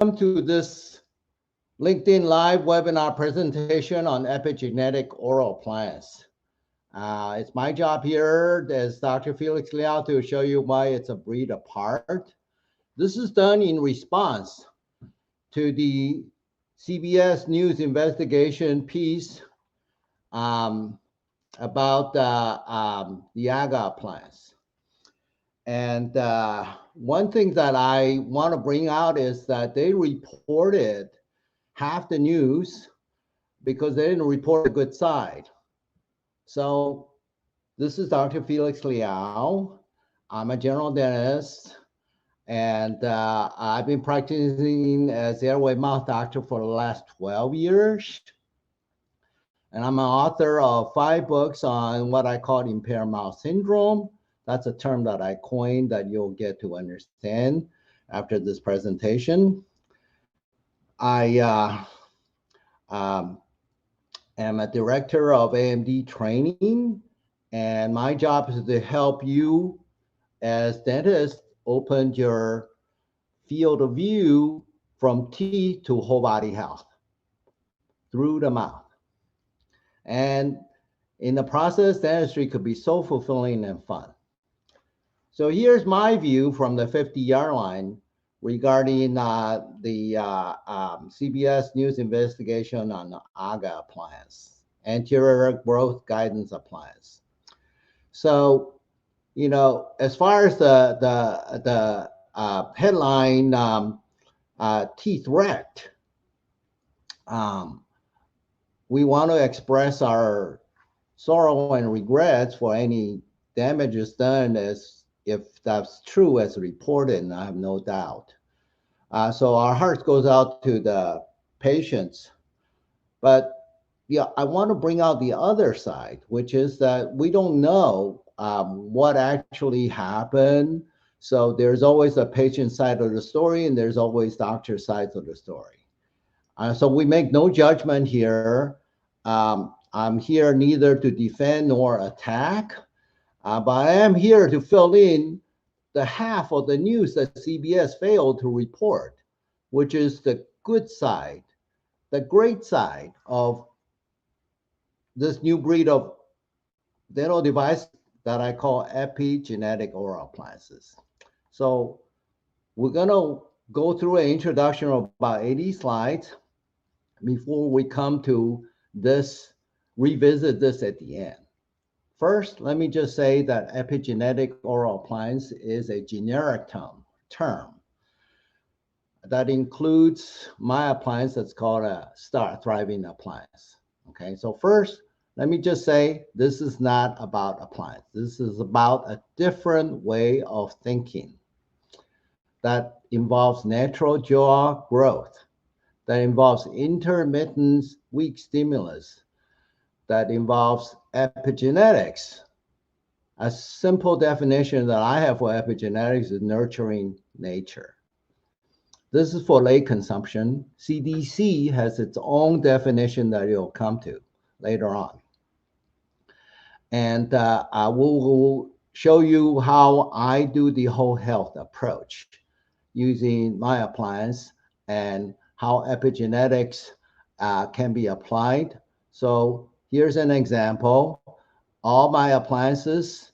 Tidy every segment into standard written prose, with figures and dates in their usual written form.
to this LinkedIn Live webinar presentation on epigenetic oral appliance. It's my job here as Dr. Felix Liao to show you why it's a breed apart. This is done in response to the CBS News investigation piece about the AGA appliance. And one thing that I want to bring out is that they reported half the news because they didn't report a good side. So this is Dr. Felix Liao. I'm a general dentist, and I've been practicing as airway mouth doctor for the last 12 years. And I'm an author of 5 books on what I call impaired mouth syndrome. That's a term that I coined that you'll get to understand after this presentation. I am a director of AMD training, and my job is to help you as dentists open your field of view from teeth to whole body health through the mouth. And in the process, dentistry could be so fulfilling and fun. So here's my view from the 50-yard line regarding the CBS News investigation on the AGA appliance, anterior growth guidance appliance. So, you know, as far as the headline, teeth wrecked, we want to express our sorrow and regrets for any damages done, as if that's true as reported, and I have no doubt. So our hearts goes out to the patients. But yeah, I want to bring out the other side, which is that we don't know what actually happened. So there's always a patient side of the story, and there's always doctor sides of the story. So we make no judgment here. I'm here neither to defend nor attack, but I am here to fill in the half of the news that CBS failed to report, which is the good side, the great side of this new breed of dental device that I call epigenetic oral appliances. So we're going to go through an introduction of about 80 slides before we come to this, revisit this at the end. First, let me just say that epigenetic oral appliance is a generic term that includes my appliance that's called a Start Thriving appliance. Okay, so first, let me just say this is not about appliance. This is about a different way of thinking that involves natural jaw growth, that involves intermittent weak stimulus, that involves epigenetics. A simple definition that I have for epigenetics is nurturing nature. This is for lay consumption. CDC has its own definition that you'll come to later on. And I will show you how I do the whole health approach using my appliance and how epigenetics can be applied. So here's an example. All my appliances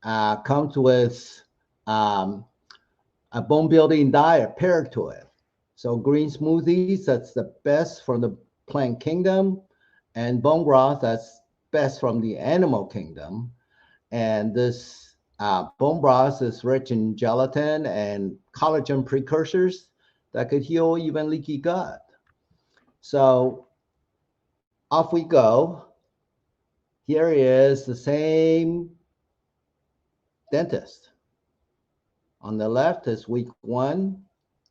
comes with a bone building diet paired to it. So green smoothies, that's the best from the plant kingdom, and bone broth, that's best from the animal kingdom. And this bone broth is rich in gelatin and collagen precursors that could heal even leaky gut. So off we go. Here is the same dentist. On the left is week 1,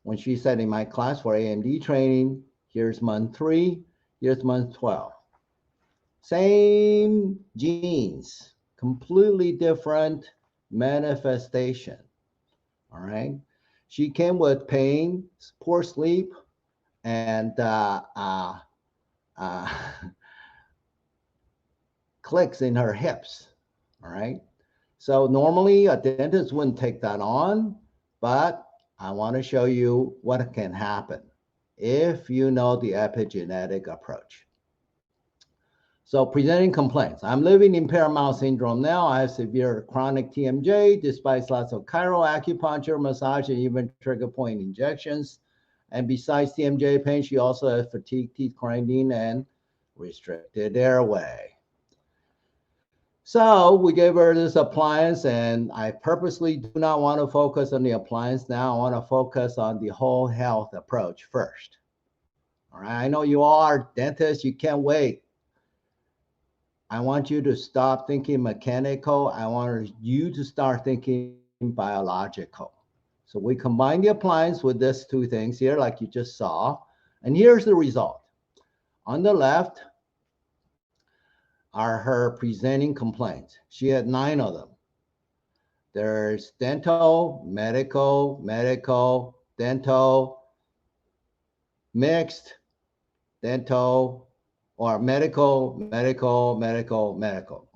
when she said in my class for AMD training. Here's month 3, here's month 12. Same genes, completely different manifestation. All right. She came with pain, poor sleep, and clicks in her hips. All right. So normally a dentist wouldn't take that on, but I want to show you what can happen. if you know the epigenetic approach. So presenting complaints. I'm living impaired mouth syndrome now. I have severe chronic TMJ, despite lots of chiro, acupuncture, massage, and even trigger point injections. And besides TMJ pain, she also has fatigue, teeth grinding, and restricted airway. So we gave her this appliance, and I purposely do not want to focus on the appliance now. I want to focus on the whole health approach first. All right, I know you all are dentists, you can't wait. I want you to stop thinking mechanical. I want you to start thinking biological. So we combine the appliance with these two things here, like you just saw. And here's the result. On the left are her presenting complaints. She had 9 of them. There's dental, medical, dental, mixed, dental, or medical.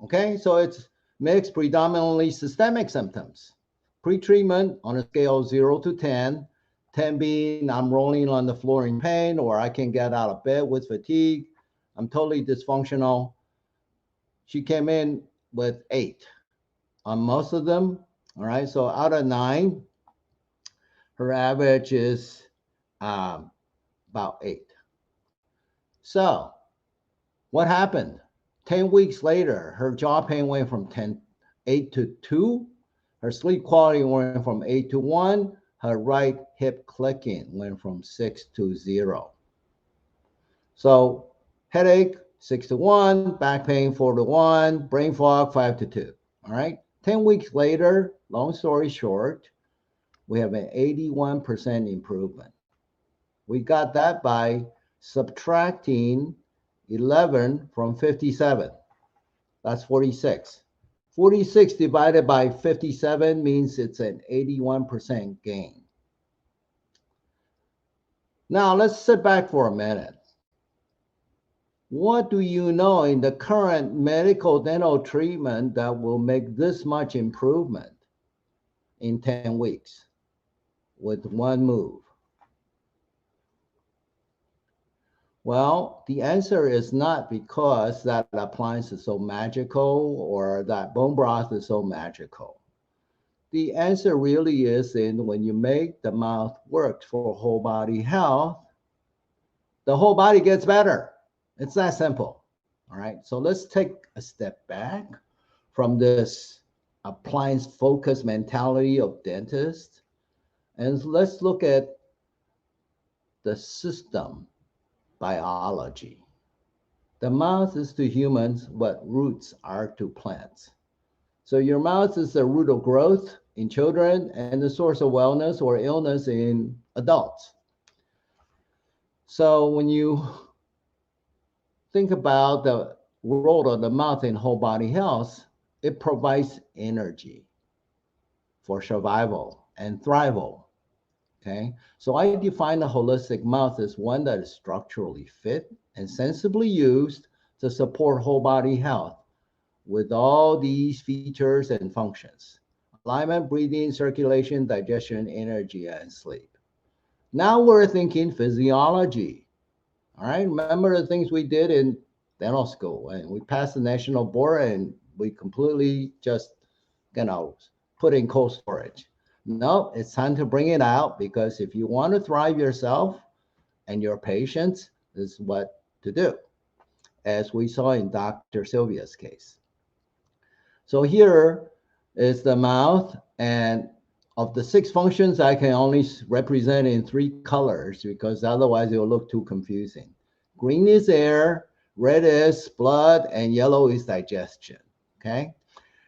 Okay, so it's mixed, predominantly systemic symptoms. Pre-treatment on a scale of 0 to 10, 10 being I'm rolling on the floor in pain, or I can get out of bed with fatigue, I'm totally dysfunctional. She came in with 8 on most of them. All right, so out of 9, her average is about 8. So what happened? 10 weeks later, her jaw pain went from 8 to 2. Her sleep quality went from 8 to 1. Her right hip clicking went from 6 to 0. So headache, 6 to 1. Back pain, 4 to 1. Brain fog, 5 to 2. All right. 10 weeks later, long story short, we have an 81% improvement. We got that by subtracting 11 from 57. That's 46. 46 divided by 57 means it's an 81% gain. Now let's sit back for a minute. What do you know in the current medical dental treatment that will make this much improvement in 10 weeks with one move? Well, the answer is not because that appliance is so magical or that bone broth is so magical. The answer really is in when you make the mouth work for whole body health, the whole body gets better. It's that simple. All right. So let's take a step back from this appliance focused mentality of dentists, and let's look at the system biology. The mouth is to humans what roots are to plants. So your mouth is the root of growth in children and the source of wellness or illness in adults. So when you think about the role of the mouth in whole body health, it provides energy for survival and thrival. Okay, so I define the holistic mouth as one that is structurally fit and sensibly used to support whole body health with all these features and functions: alignment, breathing, circulation, digestion, energy, and sleep. Now we're thinking physiology. All right, remember the things we did in dental school, and we passed the national board and we completely just, put in cold storage. No, it's time to bring it out, because if you want to thrive yourself and your patients, this is what to do, as we saw in Dr. Sylvia's case. So here is the mouth, and of the 6 functions, I can only represent in 3 colors because otherwise it will look too confusing. Green is air, red is blood, and yellow is digestion. Okay,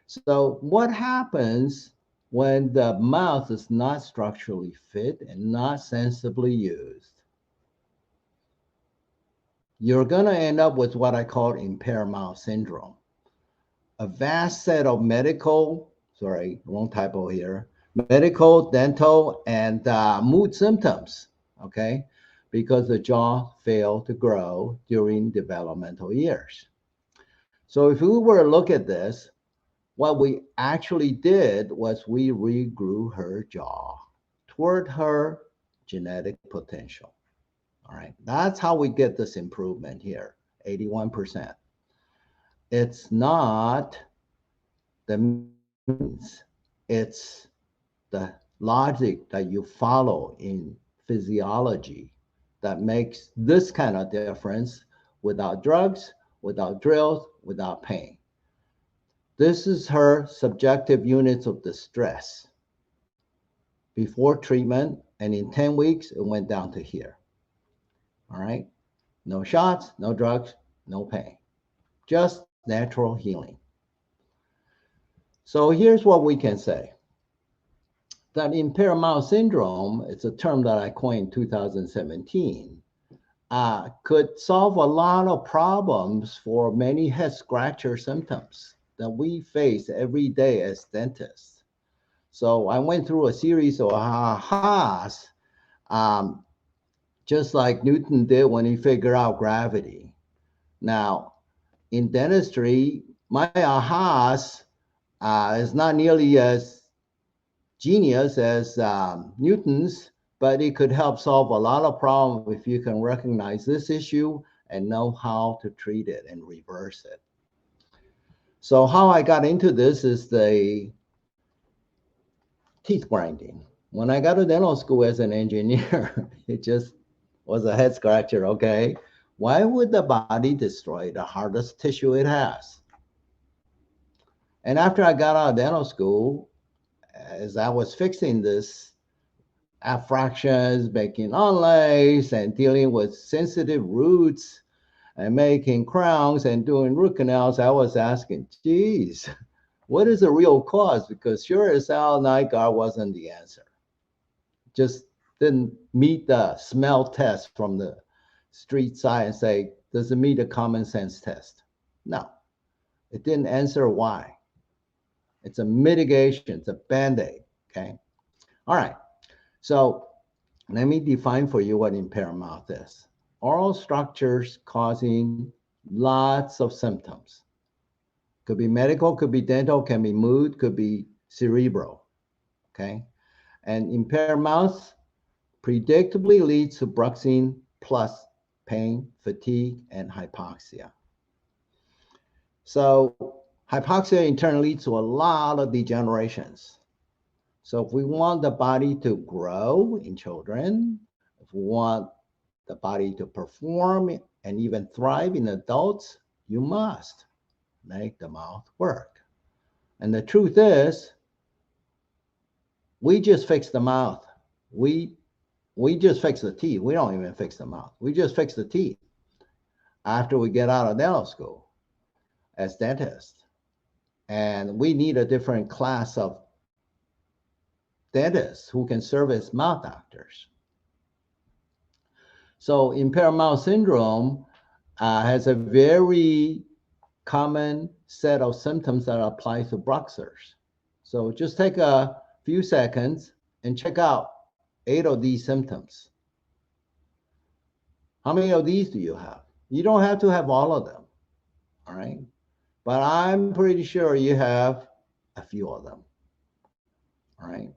so what happens when the mouth is not structurally fit and not sensibly used? You're going to end up with what I call impaired mouth syndrome. A vast set of medical, sorry, wrong typo here, medical, dental, and mood symptoms, okay, because the jaw failed to grow during developmental years. So if we were to look at this, what we actually did was we regrew her jaw toward her genetic potential. All right, that's how we get this improvement here, 81%. It's not the means, it's the logic that you follow in physiology that makes this kind of difference without drugs, without drills, without pain. This is her subjective units of distress before treatment, and in 10 weeks, it went down to here. All right? No shots, no drugs, no pain. Just natural healing. So here's what we can say. That impaired mouth syndrome, it's a term that I coined in 2017, could solve a lot of problems for many head scratcher symptoms that we face every day as dentists. So I went through a series of ahas, just like Newton did when he figured out gravity. Now, in dentistry, my ahas is not nearly as genius as Newton's, but it could help solve a lot of problems if you can recognize this issue and know how to treat it and reverse it. So how I got into this is the teeth grinding. When I got to dental school as an engineer, it just was a head scratcher, okay? Why would the body destroy the hardest tissue it has? And after I got out of dental school, as I was fixing this fractions, making onlays, and dealing with sensitive roots, and making crowns and doing root canals, I was asking, geez, what is the real cause? Because sure as hell, night guard wasn't the answer. Just didn't meet the smell test from the street side and say, does it meet a common sense test? No, it didn't answer why. It's a mitigation, it's a band-aid, okay? All right, so let me define for you what impaired mouth is. Oral structures causing lots of symptoms. Could be medical, could be dental, can be mood, could be cerebral, okay? And impaired mouth predictably leads to bruxing plus pain, fatigue, and hypoxia. So hypoxia in turn leads to a lot of degenerations. So if we want the body to grow in children, if we want the body to perform and even thrive in adults, you must make the mouth work. And the truth is, we just fix the mouth. We just fix the teeth. We don't even fix the mouth. We just fix the teeth after we get out of dental school as dentists. And we need a different class of dentists who can serve as mouth doctors. So impaired mouth syndrome has a very common set of symptoms that apply to bruxers. So just take a few seconds and check out 8 of these symptoms. How many of these do you have? You don't have to have all of them, all right? But I'm pretty sure you have a few of them, all right?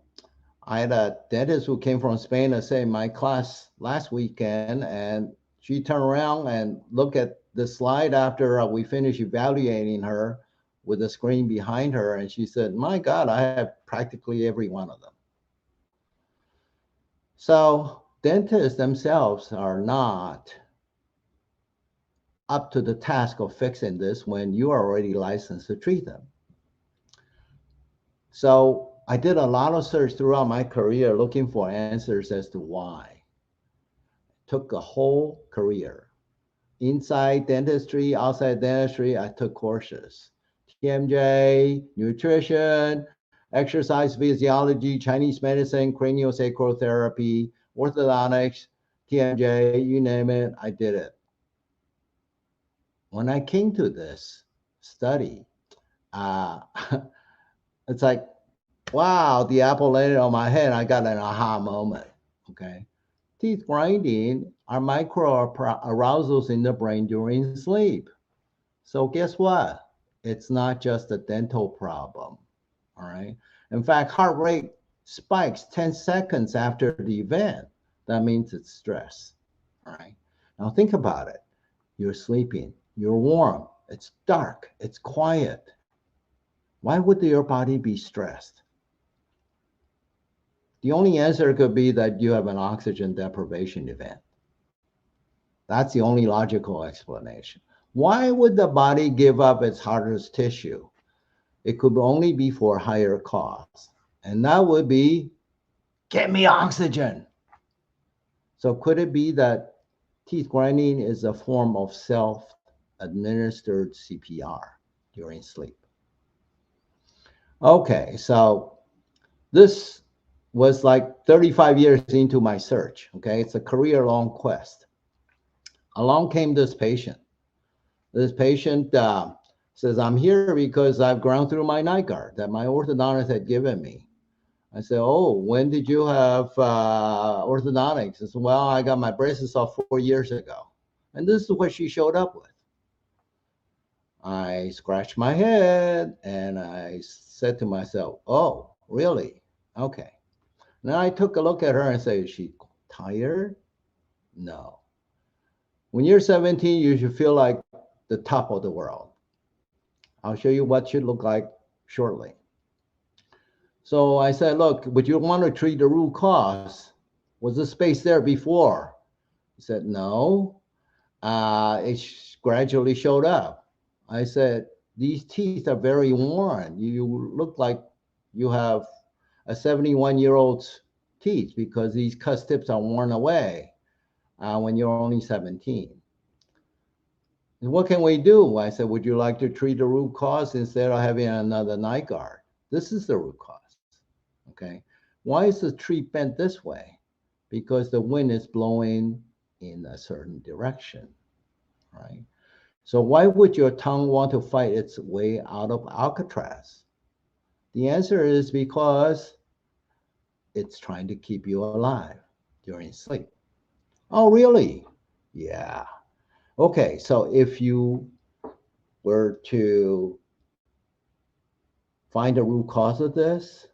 I had a dentist who came from Spain to say in my class last weekend, and she turned around and looked at the slide after we finished evaluating her with the screen behind her, and she said, my God, I have practically every one of them. So dentists themselves are not up to the task of fixing this when you are already licensed to treat them. So I did a lot of search throughout my career looking for answers as to why. Took a whole career. Inside dentistry, outside dentistry, I took courses. TMJ, nutrition, exercise physiology, Chinese medicine, craniosacral therapy, orthodontics, TMJ, you name it, I did it. When I came to this study, it's like, wow, the apple landed on my head. I got an aha moment, okay? Teeth grinding are micro arousals in the brain during sleep. So guess what? It's not just a dental problem, all right? In fact, heart rate spikes 10 seconds after the event. That means it's stress. All right. Now think about it. You're sleeping, you're warm, it's dark, it's quiet. Why would your body be stressed? The only answer could be that you have an oxygen deprivation event. That's the only logical explanation. Why would the body give up its hardest tissue? It could only be for higher cost. And that would be, get me oxygen. So could it be that teeth grinding is a form of self-administered CPR during sleep? Okay, so this was like 35 years into my search. Okay, it's a career-long quest. Along came this patient. This patient says, I'm here because I've ground through my night guard that my orthodontist had given me. I said, oh, when did you have orthodontics? He said, well, I got my braces off 4 years ago. And this is what she showed up with. I scratched my head and I said to myself, oh, really? Okay. Then I took a look at her and said, is she tired? No. When you're 17, you should feel like the top of the world. I'll show you what should look like shortly. So I said, look, would you want to treat the root cause? Was the space there before? He said, no. It gradually showed up. I said, these teeth are very worn. You look like you have a 71-year-old's teeth because these cusp tips are worn away when you're only 17. And what can we do? I said, would you like to treat the root cause instead of having another night guard? This is the root cause. Okay. Why is the tree bent this way? Because the wind is blowing in a certain direction, right? So why would your tongue want to fight its way out of Alcatraz? The answer is because it's trying to keep you alive during sleep. Oh, really? Yeah. Okay, so if you were to find the root cause of this,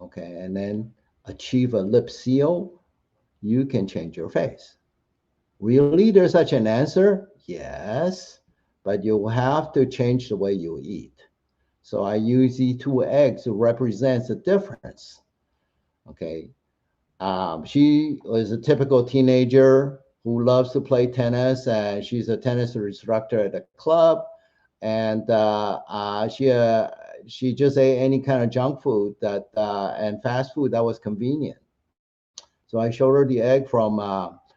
okay, and then achieve a lip seal, you can change your face. Really, there's such an answer? Yes, but you have to change the way you eat. So I use these two eggs to represent the difference. Okay, she was a typical teenager who loves to play tennis, and she's a tennis instructor at a club, and she just ate any kind of junk food that and fast food that was convenient. So I showed her the egg from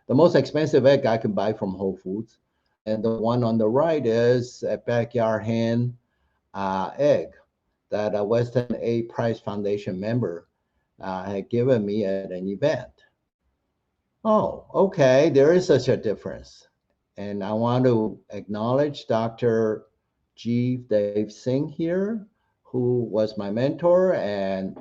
the most expensive egg I can buy from Whole Foods, and the one on the right is a backyard hen egg that a Western A Price Foundation member had given me at an event. Oh, okay, there is such a difference. And I want to acknowledge Dr. G. Dave Singh here, who was my mentor, and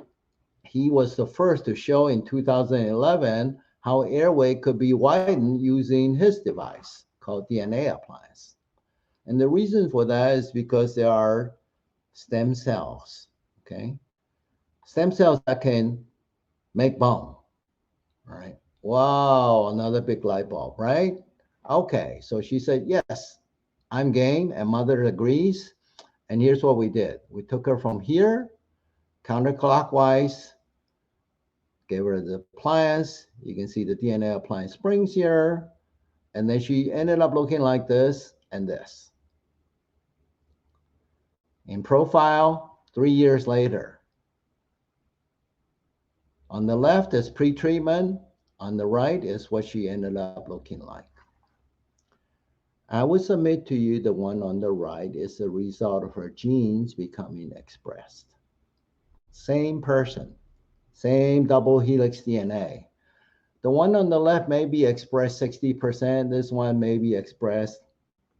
he was the first to show in 2011 how airway could be widened using his device called DNA appliance. And the reason for that is because there are stem cells, okay? Stem cells that can make bone, right? Wow, another big light bulb, right? Okay, so she said, yes, I'm game, and mother agrees. And here's what we did. We took her from here, counterclockwise, gave her the appliance. You can see the DNA appliance springs here. And then she ended up looking like this and this. In profile, 3 years later. On the left is pre-treatment. On the right is what she ended up looking like. I would submit to you the one on the right is the result of her genes becoming expressed. Same person, same double helix DNA. The one on the left may be expressed 60%. This one may be expressed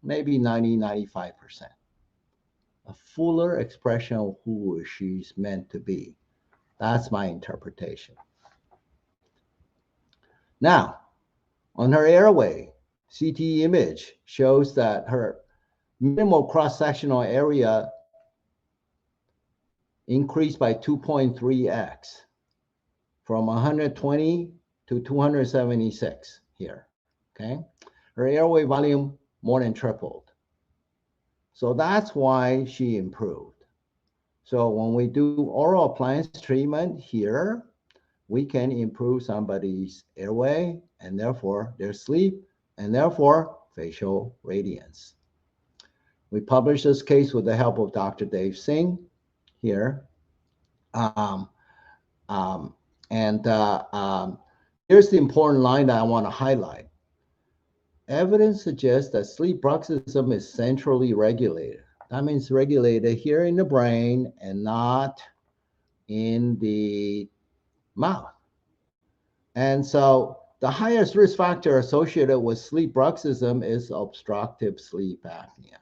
maybe 90, 95%. A fuller expression of who she's meant to be. That's my interpretation. Now, on her airway, CT image shows that her minimal cross-sectional area increased by 2.3x from 120 to 276 here, okay? her airway volume more than tripled. So that's why she improved. So when we do oral appliance treatment here, we can improve somebody's airway and therefore their sleep and therefore facial radiance. We published this case with the help of Dr. Dave Singh here. Um, um, and here's the important line that I want to highlight. Evidence suggests that sleep bruxism is centrally regulated. That means regulated here in the brain and not in the mouth. And so the highest risk factor associated with sleep bruxism is obstructive sleep apnea.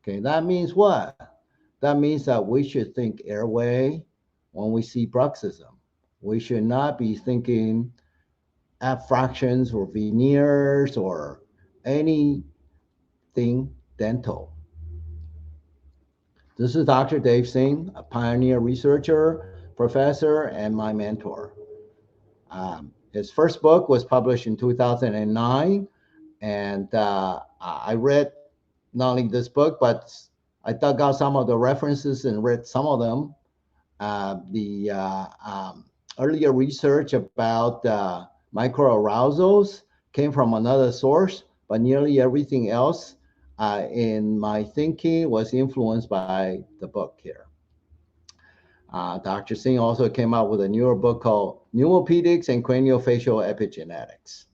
Okay, that means what? That means that we should think airway when we see bruxism. We should not be thinking abfractions or veneers or anything dental. This is Dr. Dave Singh, a pioneer researcher, professor, and my mentor. His first book was published in 2009, and I read not only this book, but I dug out some of the references and read some of them. The earlier research about microarousals came from another source, but nearly everything else in my thinking was influenced by the book here. Dr. Singh also came out with a newer book called Pneumopedics and Craniofacial Epigenetics.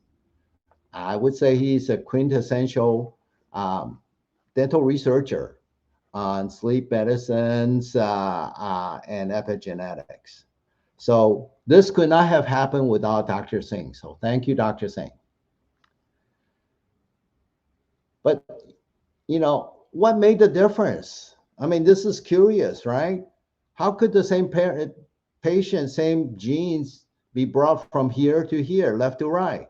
I would say he's a quintessential dental researcher on sleep medicines and epigenetics. So this could not have happened without Dr. Singh. So thank you, Dr. Singh. But, you know, what made the difference? I mean, this is curious, right? How could the same patient, same genes be brought from here to here, left to right?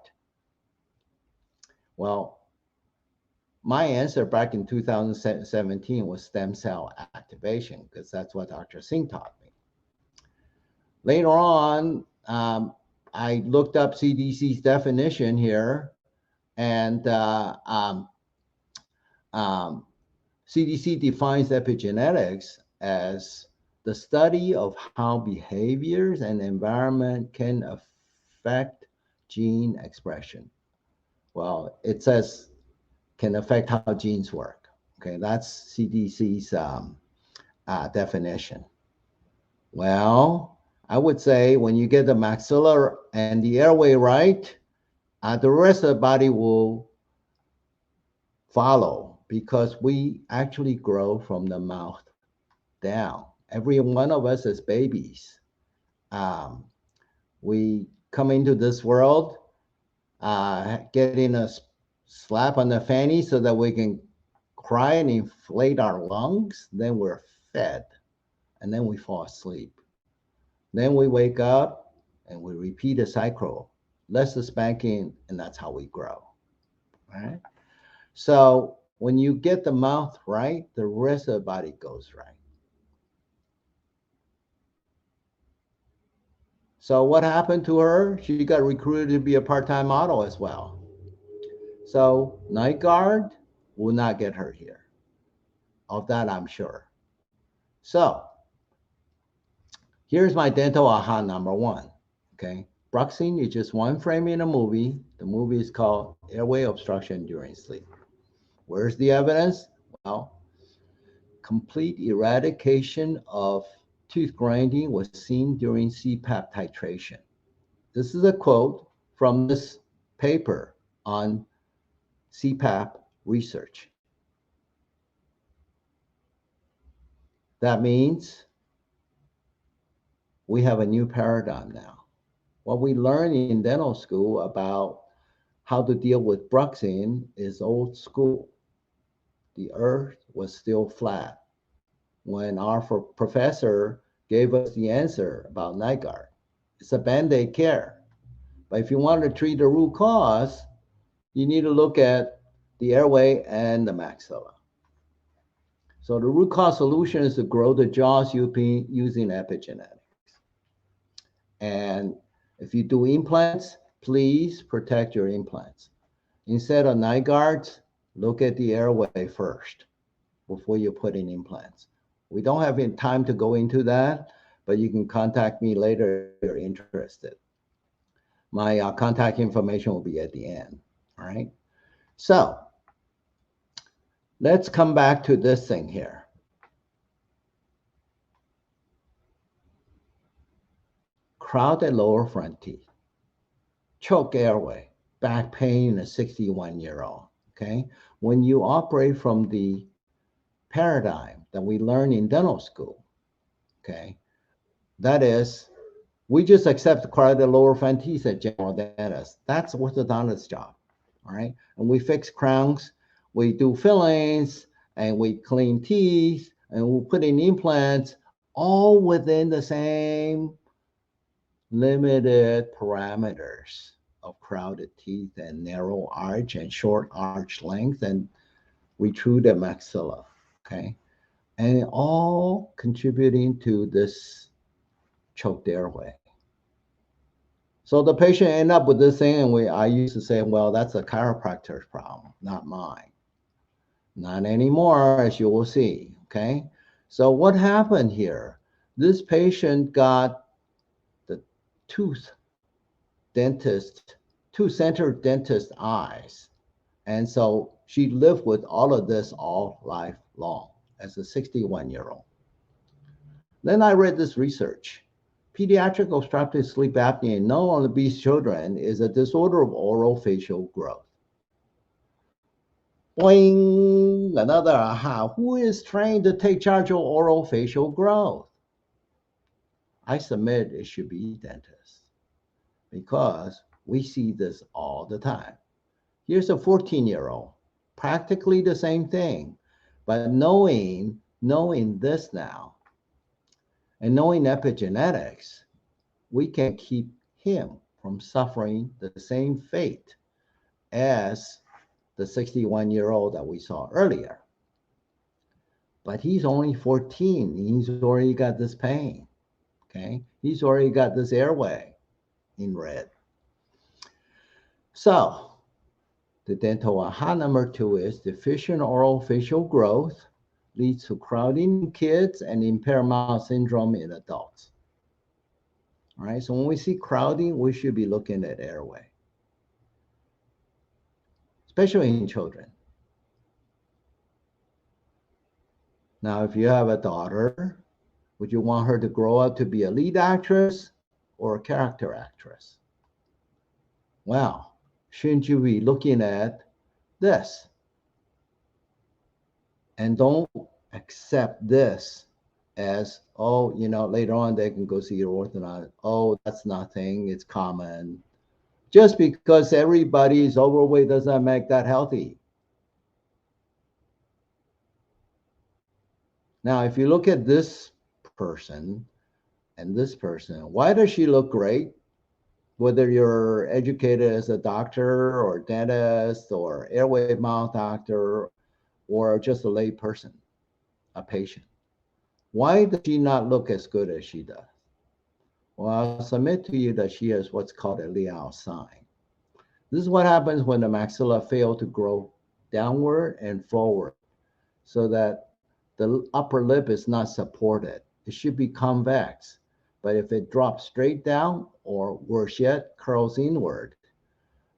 Well, my answer back in 2017 was stem cell activation, because that's what Dr. Singh taught me. Later on, I looked up CDC's definition here, and CDC defines epigenetics as the study of how behaviors and environment can affect gene expression. Well, it says can affect how genes work. Okay, that's CDC's definition. Well, I would say when you get the maxilla and the airway right, the rest of the body will follow, because we actually grow from the mouth down. Every one of us as babies, we come into this world getting a slap on the fanny so that we can cry and inflate our lungs. Then we're fed, and then we fall asleep. Then we wake up and we repeat a cycle, less the spanking, and that's how we grow. Right? So when you get the mouth right, the rest of the body goes right. So what happened to her? She got recruited to be a part-time model as well. So night guard will not get her here. Of that, I'm sure. So here's my dental aha number one. Okay, bruxing is just one frame in a movie. The movie is called Airway Obstruction During Sleep. Where's the evidence? Well, complete eradication of tooth grinding was seen during CPAP titration. This is a quote from this paper on CPAP research. That means we have a new paradigm now. What we learn in dental school about how to deal with bruxing is old school. The earth was still flat when our professor gave us the answer about night guard. It's a Band-Aid care. But if you want to treat the root cause, you need to look at the airway and the maxilla. So the root cause solution is to grow the jaws using epigenetics. And if you do implants, please protect your implants. Instead of night guards, look at the airway first before you put in implants. We don't have any time to go into that, but you can contact me later if you're interested. My contact information will be at the end. All right. So let's come back to this thing here. Crowded lower front teeth, choke airway, back pain in a 61-year-old. Okay. When you operate from the paradigm that we learn in dental school, okay, that is, we just accept crowded lower front teeth at general dentists. That's orthodontist's job. All right. And we fix crowns, we do fillings, and we clean teeth, and we put in implants, all within the same limited parameters of crowded teeth and narrow arch and short arch length and retruded maxilla. Okay. And all contributing to this choked airway. So the patient end up with this thing, and I used to say, well, that's a chiropractor's problem, not mine. Not anymore, as you will see, okay? So what happened here? This patient got the tooth center dentist eyes. And so she lived with all of this all life long as a 61-year-old. Then I read this research. Pediatric obstructive sleep apnea in non-obese children is a disorder of oral facial growth. Boing, another aha. Who is trained to take charge of oral facial growth? I submit it should be dentists because we see this all the time. Here's a 14-year-old, practically the same thing, but knowing this now, and knowing epigenetics, we can keep him from suffering the same fate as the 61-year-old that we saw earlier. But he's only 14. He's already got this pain. Okay. He's already got this airway in red. So the dental aha number 2 is deficient oral facial growth leads to crowding in kids and impaired mouth syndrome in adults. All right, so when we see crowding, we should be looking at airway, especially in children. Now, if you have a daughter, would you want her to grow up to be a lead actress or a character actress? Well, shouldn't you be looking at this? And don't accept this as, oh, later on they can go see your orthodontist. Oh, that's nothing. It's common. Just because everybody's overweight doesn't make that healthy. Now, if you look at this person and this person, why does she look great? Whether you're educated as a doctor or dentist or airway mouth doctor or just a lay person, a patient. Why does she not look as good as she does? Well, I'll submit to you that she has what's called a Liao sign. This is what happens when the maxilla fail to grow downward and forward so that the upper lip is not supported. It should be convex. But if it drops straight down, or worse yet, curls inward,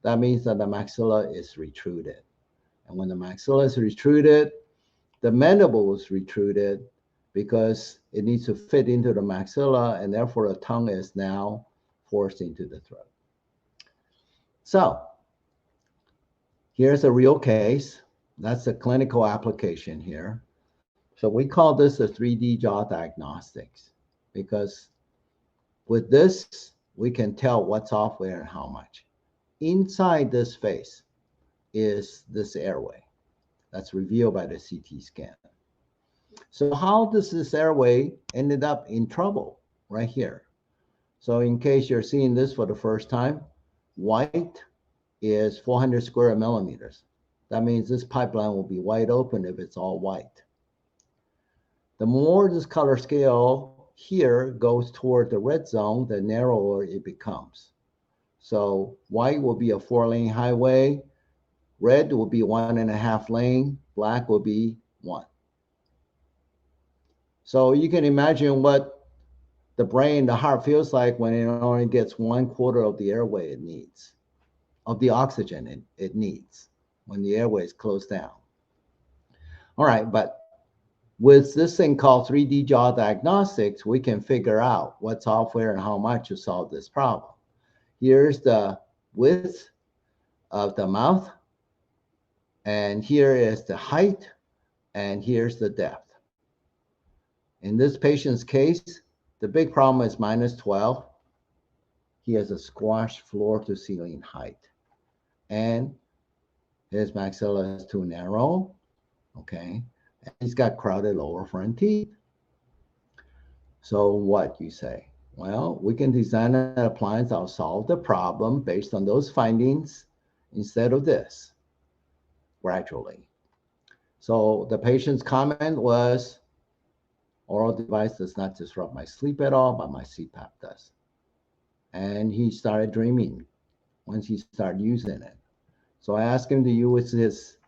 that means that the maxilla is retruded. And when the maxilla is retruded, the mandible is retruded because it needs to fit into the maxilla, and therefore the tongue is now forced into the throat. So here's a real case. That's a clinical application here. So we call this a 3D jaw diagnostics because with this, we can tell what's off where and how much. Inside this face is this airway that's revealed by the CT scan. So how does this airway ended up in trouble right here? So in case you're seeing this for the first time, white is 400 square millimeters. That means this pipeline will be wide open if it's all white. The more this color scale here goes toward the red zone, the narrower it becomes. So white will be a 4-lane highway, Red will be 1.5 lane, black will be 1. So you can imagine what the brain, the heart feels like when it only gets 1/4 of the airway it needs, of the oxygen it needs when the airway is closed down. All right, but with this thing called 3D jaw diagnostics, we can figure out what software and how much to solve this problem. Here's the width of the mouth, and here is the height, and here's the depth. In this patient's case, the big problem is -12. He has a squashed floor to ceiling height, and his maxilla is too narrow, okay? And he's got crowded lower front teeth. So what you say? Well, we can design an appliance that'll solve the problem based on those findings instead of this, gradually. So the patient's comment was, oral device does not disrupt my sleep at all, but my CPAP does. And he started dreaming once he started using it. So I asked him to use his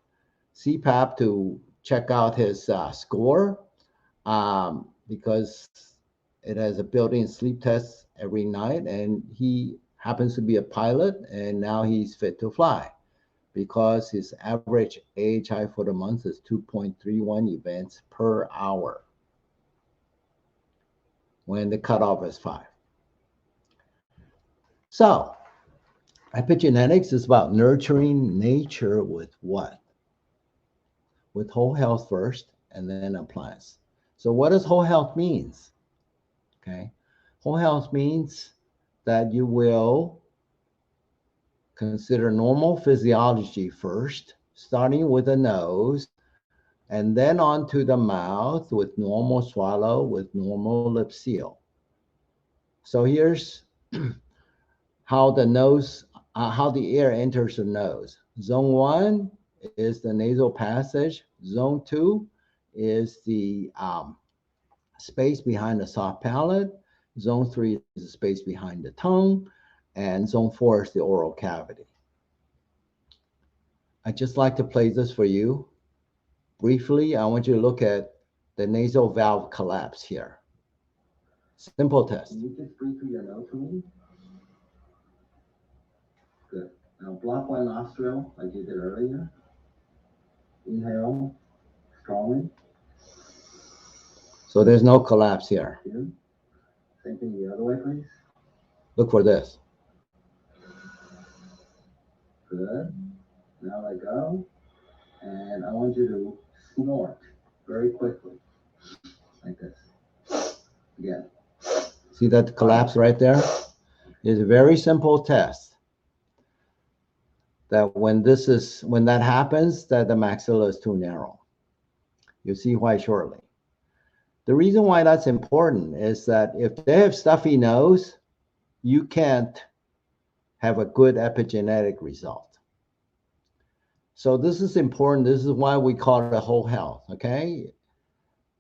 CPAP to check out his score because it has a built-in sleep test every night, and he happens to be a pilot, and now he's fit to fly because his average AHI for the month is 2.31 events per hour when the cutoff is 5. So epigenetics is about nurturing nature with what? With whole health first, and then appliance. So what does whole health means? Okay, whole health means that you will consider normal physiology first, starting with the nose, and then on to the mouth with normal swallow, with normal lip seal. So here's how the nose, how the air enters the nose. Zone 1 is the nasal passage. Zone 2 is the space behind the soft palate. Zone 3 is the space behind the tongue. And zone 4 is the oral cavity. I'd just like to play this for you. Briefly, I want you to look at the nasal valve collapse here. Simple test. Can you just breathe through your nose for me? Good. Now block one nostril like you did earlier. Inhale strongly. So there's no collapse here. Same thing the other way, please. Look for this. Good. Now let go. And I want you to snort very quickly. Like this. Again. See that collapse right there? It's a very simple test. That when that happens, that the maxilla is too narrow. You'll see why shortly. The reason why that's important is that if they have stuffy nose, you can't have a good epigenetic result. So this is important. This is why we call it a whole health, okay?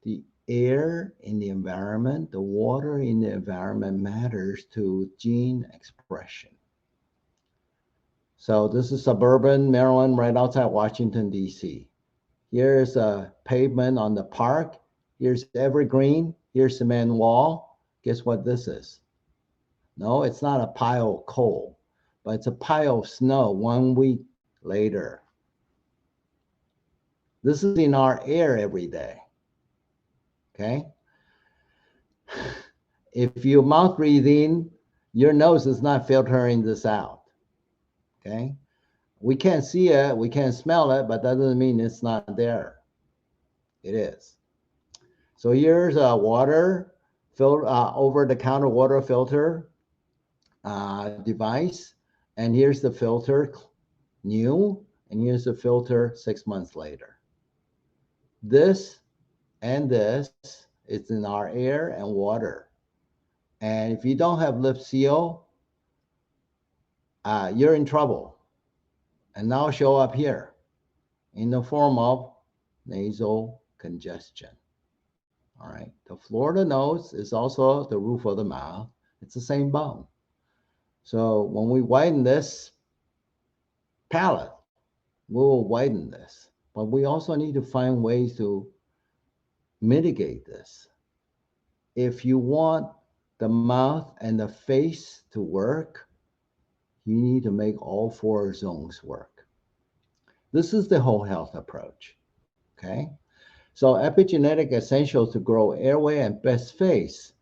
The air in the environment, the water in the environment matters to gene expression. So this is suburban Maryland, right outside Washington, D.C. Here's a pavement on the park. Here's evergreen. Here's cement wall. Guess what this is? No, it's not a pile of coal, but it's a pile of snow 1 week later. This is in our air every day, okay? If you're mouth breathing, your nose is not filtering this out, okay? We can't see it, we can't smell it, but that doesn't mean it's not there. It is. So here's a water over-the-counter water filter device, and here's the filter new, and here's the filter 6 months later. This and this is in our air and water. And if you don't have lip seal, you're in trouble. And now show up here in the form of nasal congestion. All right, the floor of the nose is also the roof of the mouth. It's the same bone. So when we widen this palate, we will widen this. But we also need to find ways to mitigate this. If you want the mouth and the face to work, you need to make all four zones work. This is the whole health approach. Okay? So epigenetic essentials to grow airway and best face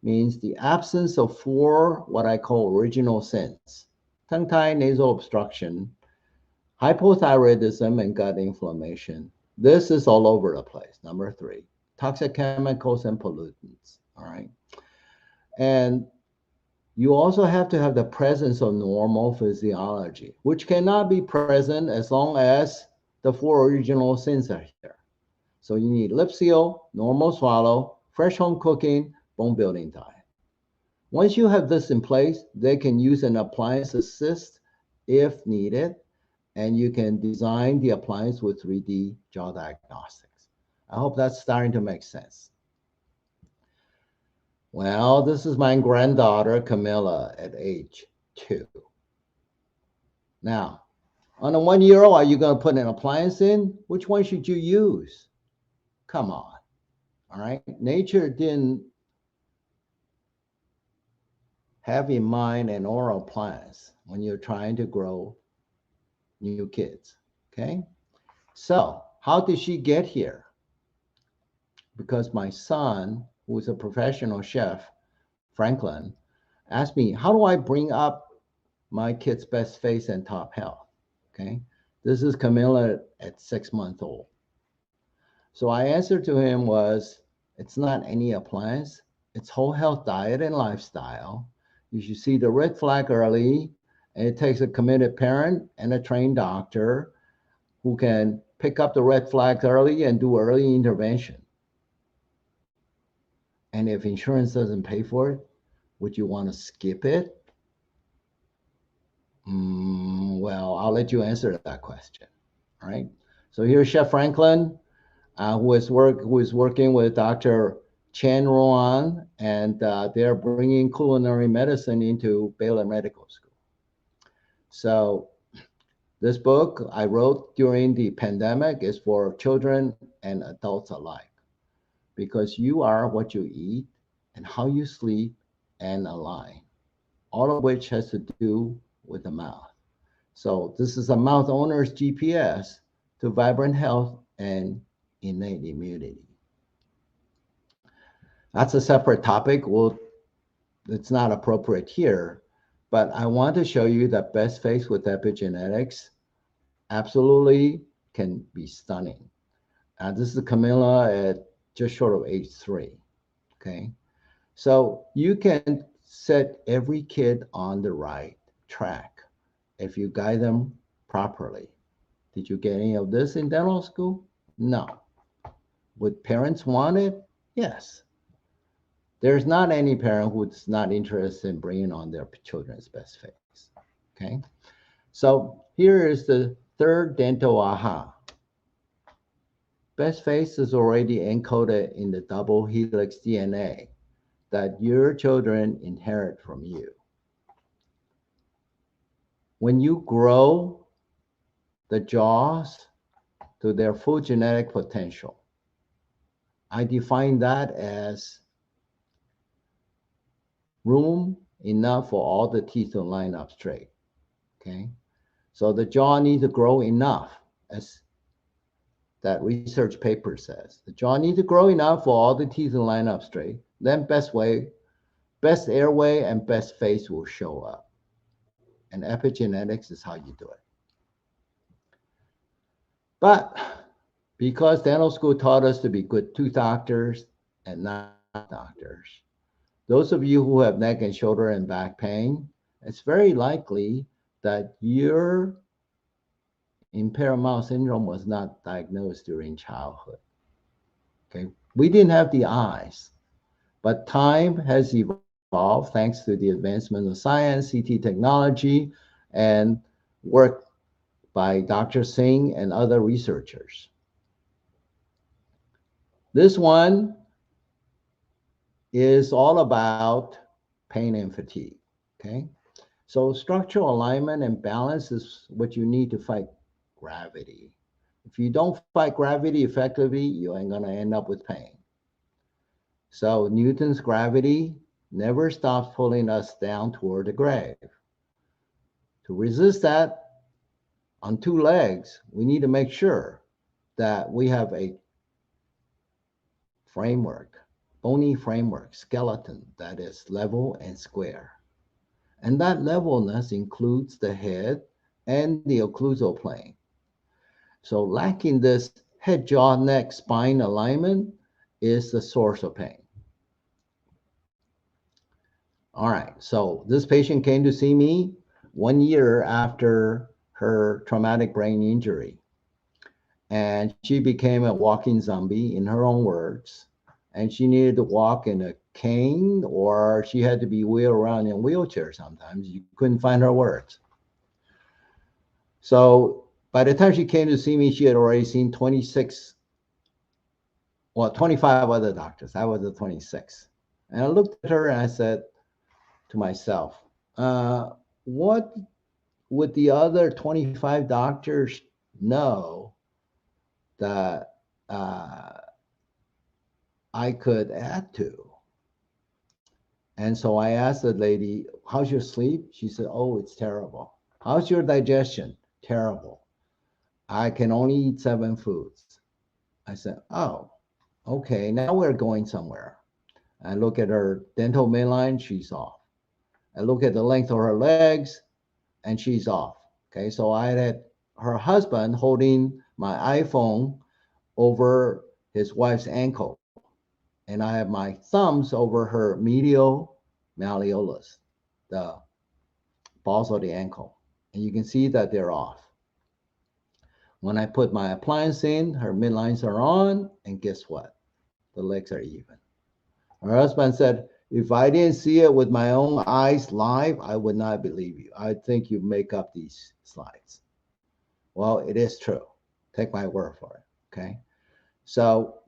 means the absence of four what I call original sins: tongue-tie, nasal obstruction, hypothyroidism, and gut inflammation. This is all over the place. Number three, toxic chemicals and pollutants. All right. And you also have to have the presence of normal physiology, which cannot be present as long as the four original sins are here. So you need lip seal, normal swallow, fresh home cooking, bone building diet. Once you have this in place, they can use an appliance assist if needed, and you can design the appliance with 3D jaw diagnostics. I hope that's starting to make sense. Well, this is my granddaughter, Camilla, at age 2. Now, on a 1-year-old, are you going to put an appliance in? Which one should you use? Come on. All right. Nature didn't have in mind an oral appliance when you're trying to grow new kids. Okay. So, how did she get here? Because my son, who is a professional chef, Franklin, asked me, how do I bring up my kid's best face and top health? Okay. This is Camilla at 6 months old. So I answered to him was, it's not any appliance, it's whole health diet and lifestyle. You should see the red flag early, and it takes a committed parent and a trained doctor who can pick up the red flags early and do early intervention. And if insurance doesn't pay for it, would you want to skip it? Well, I'll let you answer that question. All right. So here's Chef Franklin, who is working with Dr. Chen Ruan, and they're bringing culinary medicine into Baylor Medical School. So this book I wrote during the pandemic is for children and adults alike, because you are what you eat and how you sleep and align, all of which has to do with the mouth. So this is a mouth owner's GPS to vibrant health and innate immunity. That's a separate topic. Well, it's not appropriate here, but I want to show you that best face with epigenetics absolutely can be stunning. This is Camilla at just short of age 3. Okay. So you can set every kid on the right track if you guide them properly. Did you get any of this in dental school? No. Would parents want it? Yes. There's not any parent who's not interested in bringing on their children's best face. Okay. So here is the third dental aha. Best face is already encoded in the double helix DNA that your children inherit from you. When you grow the jaws to their full genetic potential, I define that as room enough for all the teeth to line up straight. Okay. So the jaw needs to grow enough, as that research paper says. The jaw needs to grow enough for all the teeth to line up straight. Then best airway and best face will show up. And epigenetics is how you do it. But because dental school taught us to be good tooth doctors and not doctors, those of you who have neck and shoulder and back pain, it's very likely that your impaired mouth syndrome was not diagnosed during childhood. Okay, we didn't have the eyes, but time has evolved thanks to the advancement of science, CT technology, and work by Dr. Singh and other researchers. This one is all about pain and fatigue. Okay, so structural alignment and balance is what you need to fight gravity. If you don't fight gravity effectively, you ain't gonna end up with pain. So Newton's gravity never stops pulling us down toward the grave. To resist that on two legs, we need to make sure that we have a framework, bony framework, skeleton that is level and square. And that levelness includes the head and the occlusal plane. So lacking this head, jaw, neck, spine alignment is the source of pain. All right, so this patient came to see me 1 year after her traumatic brain injury. And she became a walking zombie, in her own words. And she needed to walk in a cane, or she had to be wheeled around in a wheelchair sometimes. You couldn't find her words. So by the time she came to see me, she had already seen 25 other doctors. I was the 26th. And I looked at her and I said to myself, what would the other 25 doctors know that I could add to? And so I asked the lady, how's your sleep? She said, oh, it's terrible. How's your digestion? Terrible. I can only eat 7 foods. I said, oh, okay, now we're going somewhere. I look at her dental midline, she's off. I look at the length of her legs, and she's off. Okay, so I had her husband holding my iPhone over his wife's ankle, and I have my thumbs over her medial malleolus, the balls of the ankle, and you can see that they're off. When I put my appliance in, her midlines are on, and guess what? The legs are even. Her husband said, if I didn't see it with my own eyes live, I would not believe you. I think you make up these slides. Well, it is true. Take my word for it, okay? So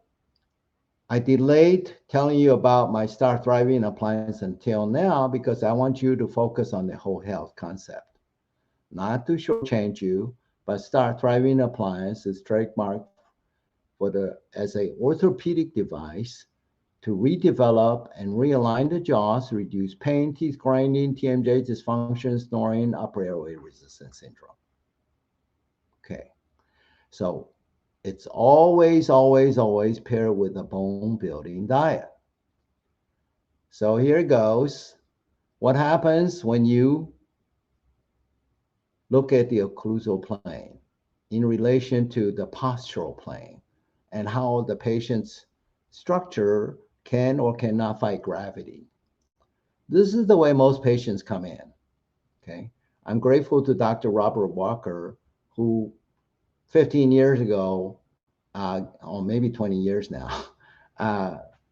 I delayed telling you about my Start Thriving appliance until now because I want you to focus on the whole health concept. Not to shortchange you, but Start Thriving appliance is trademarked as an orthopedic device to redevelop and realign the jaws, reduce pain, teeth grinding, TMJ dysfunction, snoring, upper airway resistance syndrome. Okay, so it's always, always, always paired with a bone building diet. So here it goes. What happens when you look at the occlusal plane in relation to the postural plane and how the patient's structure can or cannot fight gravity? This is the way most patients come in, okay? I'm grateful to Dr. Robert Walker, who 15 years ago, or maybe 20 years now,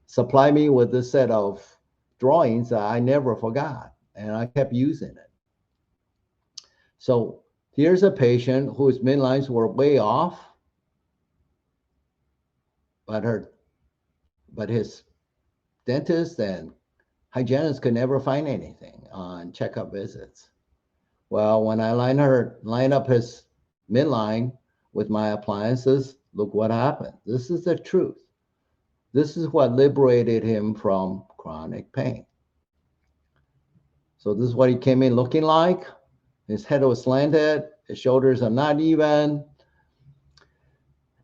supplied me with this set of drawings that I never forgot, and I kept using it. So here's a patient whose midlines were way off, but his dentist and hygienist could never find anything on checkup visits. Well, when I line up his midline with my appliances, look what happened. This is the truth. This is what liberated him from chronic pain. So this is what he came in looking like. His head was slanted, his shoulders are not even,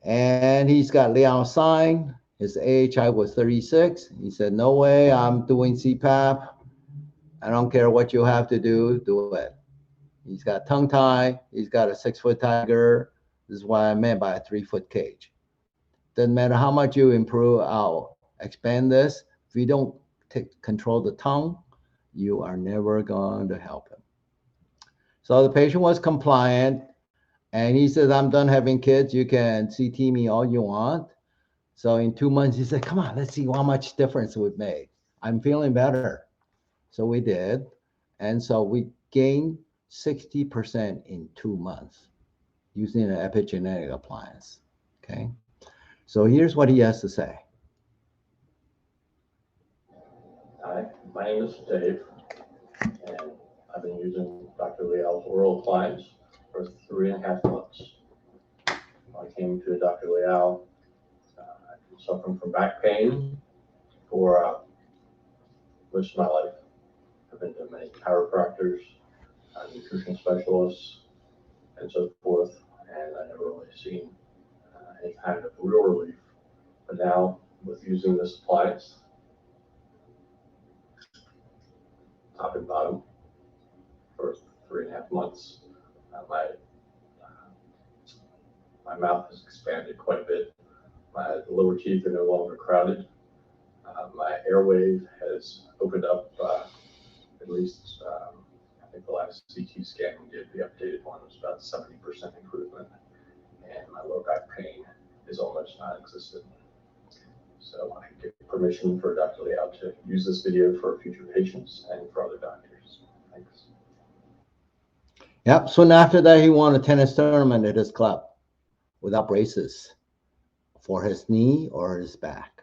and he's got Liao sign. His AHI was 36. He said, no way, I'm doing CPAP. I don't care what you have to do it. He's got tongue tie. He's got a 6-foot tiger. This is what I meant by a 3-foot cage. Doesn't matter how much you improve, I'll expand this. If you don't control the tongue, you are never going to help him. So the patient was compliant, and he says, I'm done having kids. You can CT me all you want. So in 2 months, he said, come on, let's see how much difference we've made. I'm feeling better. So we did. And so we gained 60% in 2 months using an epigenetic appliance, okay? So here's what he has to say. Hi, my name is Dave, and I've been using Dr. Liao's oral appliance for 3.5 months. I came to Dr. Liao, suffering from back pain for most of my life. I've been to many chiropractors, nutrition specialists, and so forth, and I never really seen any kind of real relief. But now, with using this appliance, top and bottom, for 3.5 months, my mouth has expanded quite a bit. My lower teeth are no longer crowded. My airway has opened up, at least, I think the last CT scan we did, the updated one, was about 70% improvement. And my low back pain is almost non-existent. So I give permission for Dr. Liao to use this video for future patients and for other doctors. Thanks. Yep. Soon after that, he won a tennis tournament at his club without braces for his knee or his back.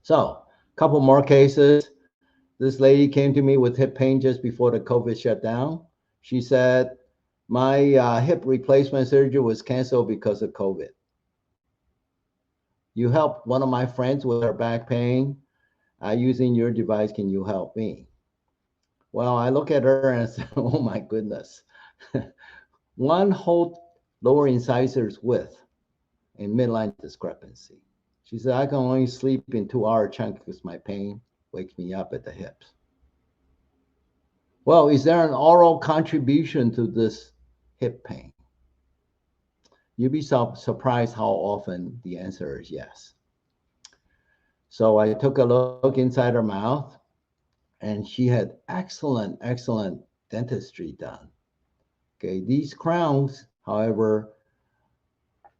So a couple more cases. This lady came to me with hip pain just before the COVID shut down. She said, my hip replacement surgery was canceled because of COVID. You helped one of my friends with her back pain. Using your device, can you help me? Well, I look at her and I say, oh my goodness. One whole lower incisors width in midline discrepancy. She said, I can only sleep in 2-hour chunks because my pain wakes me up at the hips. Well, is there an oral contribution to this hip pain? You'd be surprised how often the answer is yes. So I took a look inside her mouth, and she had excellent dentistry done. Okay, these crowns, however,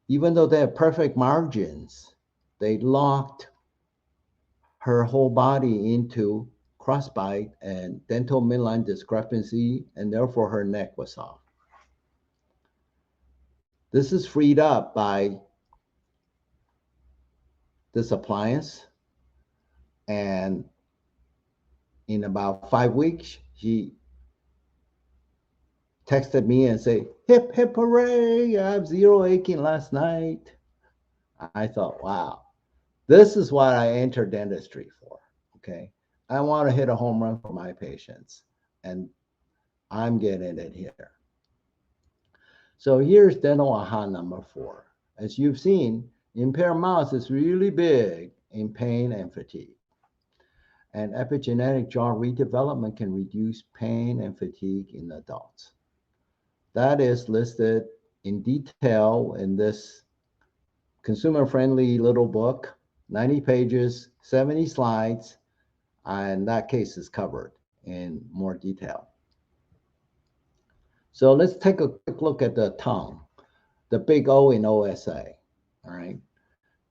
even though they have perfect margins, they locked her whole body into crossbite and dental midline discrepancy, and therefore her neck was off. This is freed up by this appliance, and in about 5 weeks, she texted me and say, hip, hip, hooray, I have zero aching last night. I thought, wow, this is what I entered dentistry for, okay? I want to hit a home run for my patients, and I'm getting it here. So here's dental aha number 4. As you've seen, impaired mouth is really big in pain and fatigue. And epigenetic jaw redevelopment can reduce pain and fatigue in adults. That is listed in detail in this consumer-friendly little book, 90 pages, 70 slides, and that case is covered in more detail. So let's take a quick look at the tongue, the big O in OSA, all right?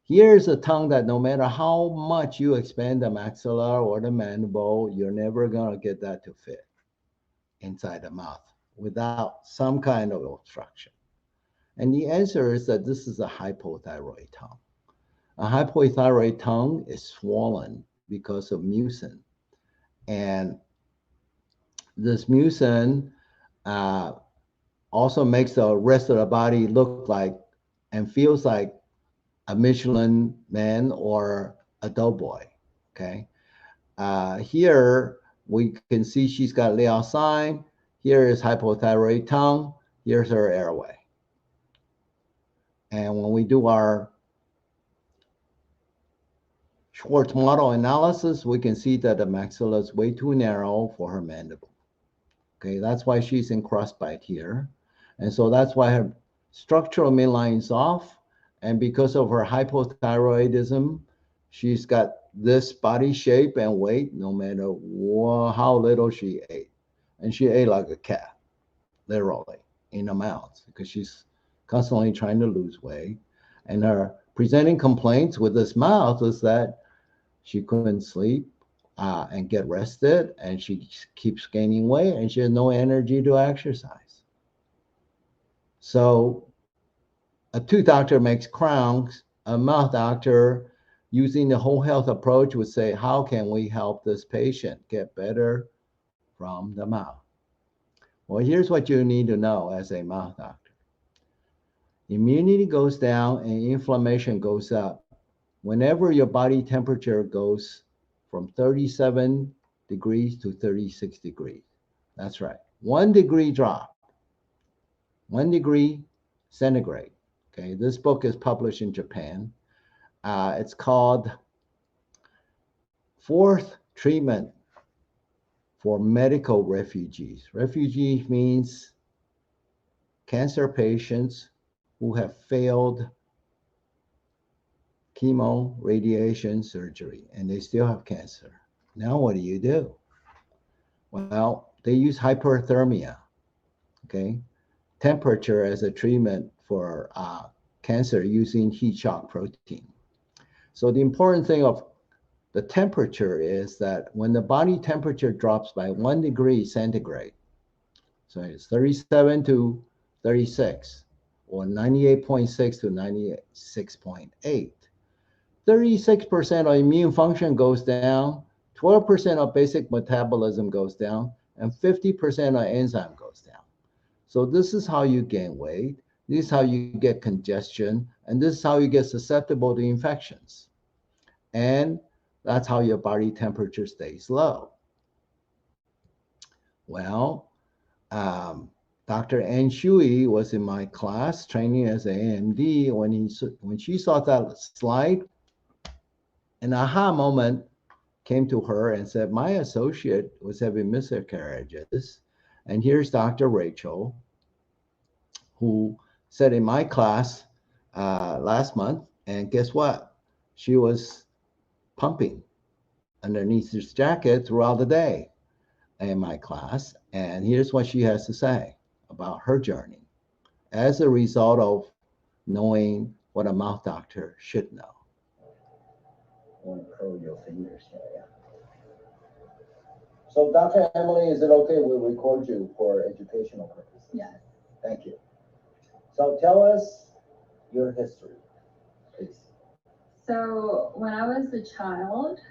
Here's a tongue that no matter how much you expand the maxilla or the mandible, you're never gonna get that to fit inside the mouth without some kind of obstruction. And the answer is that this is a hypothyroid tongue. A hypothyroid tongue is swollen because of mucin. And this mucin also makes the rest of the body look like and feels like a Michelin man or a doughboy, okay? Here we can see she's got Liao sign. Here is hypothyroid tongue. Here's her airway. And when we do our Schwartz model analysis, we can see that the maxilla is way too narrow for her mandible. Okay, that's why she's in crossbite here. And so that's why her structural midline is off. And because of her hypothyroidism, she's got this body shape and weight no matter how little she ate. And she ate like a cat, literally, in the mouth, because she's constantly trying to lose weight. And her presenting complaints with this mouth is that she couldn't sleep and get rested, and she keeps gaining weight, and she has no energy to exercise. So a tooth doctor makes crowns. A mouth doctor, using the whole health approach, would say, how can we help this patient get better from the mouth? Well, here's what you need to know as a mouth doctor. Immunity goes down and inflammation goes up. Whenever your body temperature goes from 37 degrees to 36 degrees. That's right. 1 degree drop, 1 degree centigrade. Okay, this book is published in Japan. It's called Fourth Treatment for Medical Refugees. Refugees means cancer patients who have failed chemo, radiation, surgery, and they still have cancer. Now, what do? Well, they use hyperthermia, okay, temperature as a treatment for cancer using heat shock protein. So the important thing of the temperature is that when the body temperature drops by 1 degree centigrade, so it's 37 to 36, or 98.6 to 96.8, 36% of immune function goes down, 12% of basic metabolism goes down, and 50% of enzyme goes down. So this is how you gain weight. This is how you get congestion, and this is how you get susceptible to infections. And that's how your body temperature stays low. Well, Dr. Ann Shui was in my class training as an AMD. When she saw that slide, an aha moment came to her and said, my associate was having miscarriages. And here's Dr. Rachel, who sat in my class last month. And guess what? She was pumping underneath this jacket throughout the day in my class. And here's what she has to say about her journey as a result of knowing what a mouth doctor should know. I want to curl your fingers here, yeah. So, Dr. Emily, is it okay we record you for educational purposes? Yes. Thank you. So tell us your history, please. So when I was a child,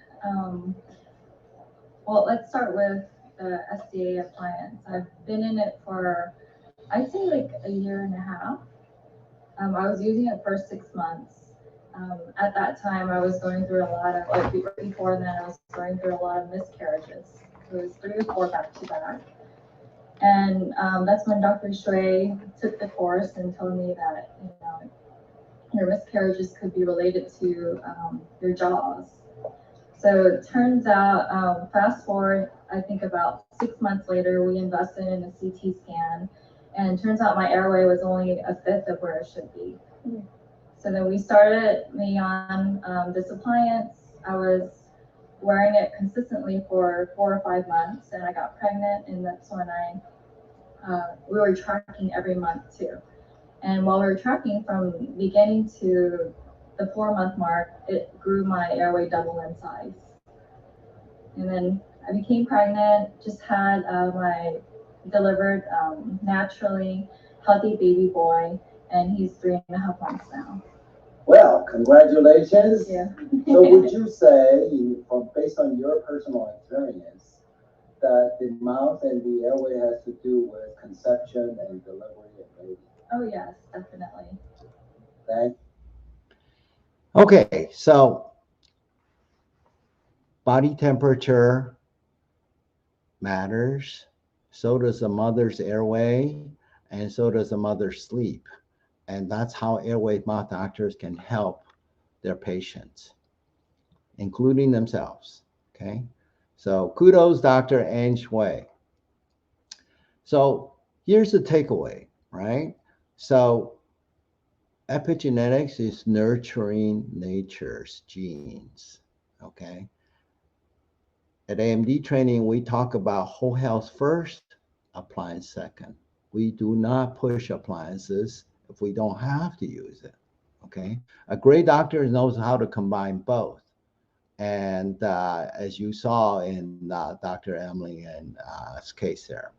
well, let's start with the SDA appliance. I've been in it for, I'd say like a year and a half. I was using it for 6 months. At that time, I was going through a lot of, like before then, I was going through a lot of miscarriages. It was 3 or 4 back to back. And that's when Dr. Shui took the course and told me that, you know, your miscarriages could be related to your jaws. So it turns out, fast forward, I think about 6 months later, we invested in a CT scan, and it turns out my airway was only a fifth of where it should be. So then we started me on this appliance. I was wearing it consistently for 4 or 5 months, and I got pregnant, and that's when we were tracking every month too. And while we were tracking from beginning to the 4-month mark, it grew my airway double in size. And then I became pregnant, just had my delivered naturally healthy baby boy, and he's 3.5 months now. Well, congratulations. Yeah. So would you say, based on your personal experience, that the mouth and the airway has to do with conception and delivery of baby? Oh yes, definitely. Okay. Okay, so body temperature matters. So does the mother's airway, and so does the mother's sleep. And that's how airway mouth doctors can help their patients, including themselves. Okay. So kudos, Dr. Ann Shui. So here's the takeaway, right? So epigenetics is nurturing nature's genes. Okay. At AMD training, we talk about whole health first, appliance second. We do not push appliances if we don't have to use it. Okay. A great doctor knows how to combine both. And as you saw in Dr. Emily and case there.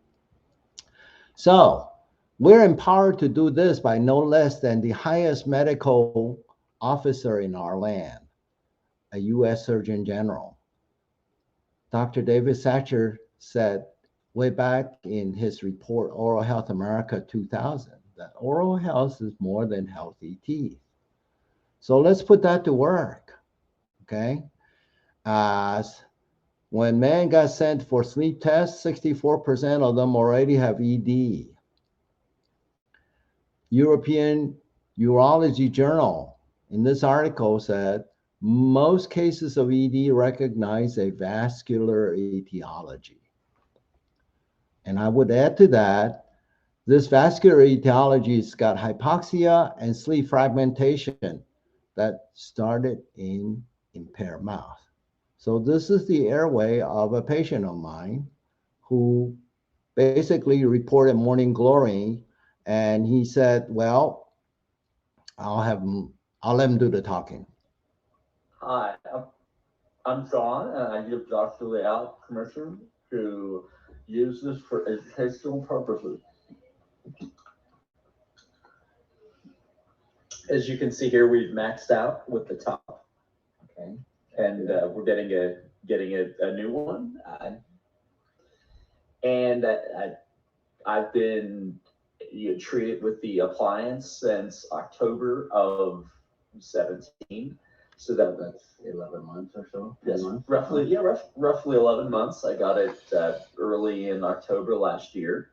So we're empowered to do this by no less than the highest medical officer in our land, a U.S. Surgeon General. Dr. David Satcher said way back in his report, Oral Health America 2000, that oral health is more than healthy teeth. So let's put that to work, okay? As when men got sent for sleep tests, 64% of them already have ED. European Urology Journal, in this article, said most cases of ED recognize a vascular etiology. And I would add to that, this vascular etiology has got hypoxia and sleep fragmentation that started in impaired mouth. So this is the airway of a patient of mine who basically reported morning glory, and he said, well, I'll let him do the talking. Hi, I'm John, and I give Dr. Liao permission to use this for educational purposes. As you can see here, we've maxed out with the top, Okay. and we're getting a new one. And I've been treated with the appliance since October of 17. So that's 11 months or so. yes, months? roughly 11 months. I got it early in October last year.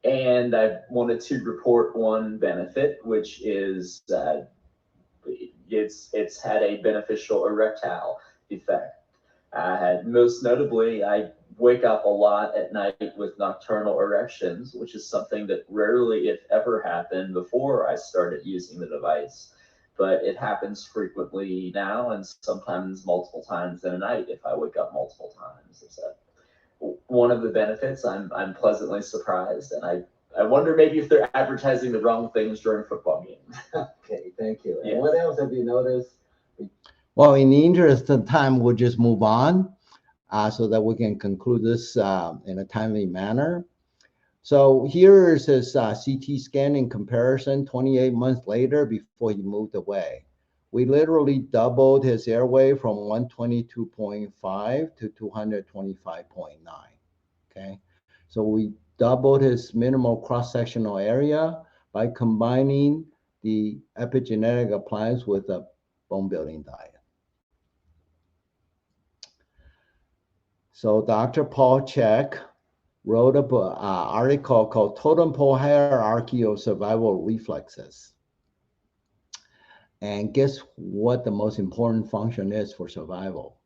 And I wanted to report one benefit, which is it's had a beneficial erectile effect. Most notably, I wake up a lot at night with nocturnal erections, which is something that rarely, if ever, happened before I started using the device. But it happens frequently now, and sometimes multiple times in a night if I wake up multiple times. It's one of the benefits. I'm pleasantly surprised, and I wonder maybe if they're advertising the wrong things during football games. Okay, thank you. Yes. And what else have you noticed? Well, in the interest of time, we'll just move on so that we can conclude this in a timely manner. So here is his CT scan in comparison 28 months later before he moved away. We literally doubled his airway from 122.5 to 225.9, okay? So we doubled his minimal cross-sectional area by combining the epigenetic appliance with a bone-building diet. So Dr. Paul Check wrote an article called Totem Pole Hierarchy of Survival Reflexes. And guess what the most important function is for survival?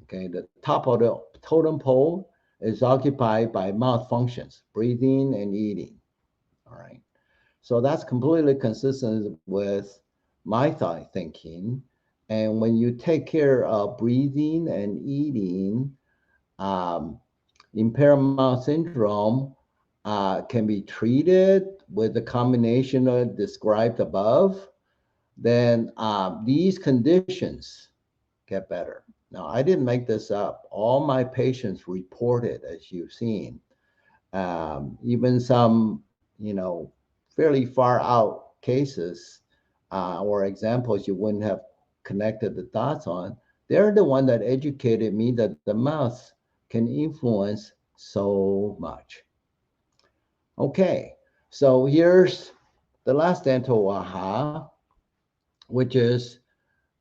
Okay, the top of the totem pole is occupied by mouth functions, breathing and eating. All right. So that's completely consistent with my thinking. And when you take care of breathing and eating, impaired mouth syndrome can be treated with the combination described above. Then these conditions get better. Now, I didn't make this up. All my patients reported, as you've seen, even some, fairly far out cases or examples you wouldn't have connected the dots on. They're the one that educated me that the mouth can influence so much. Okay, so here's the last dental aha, which is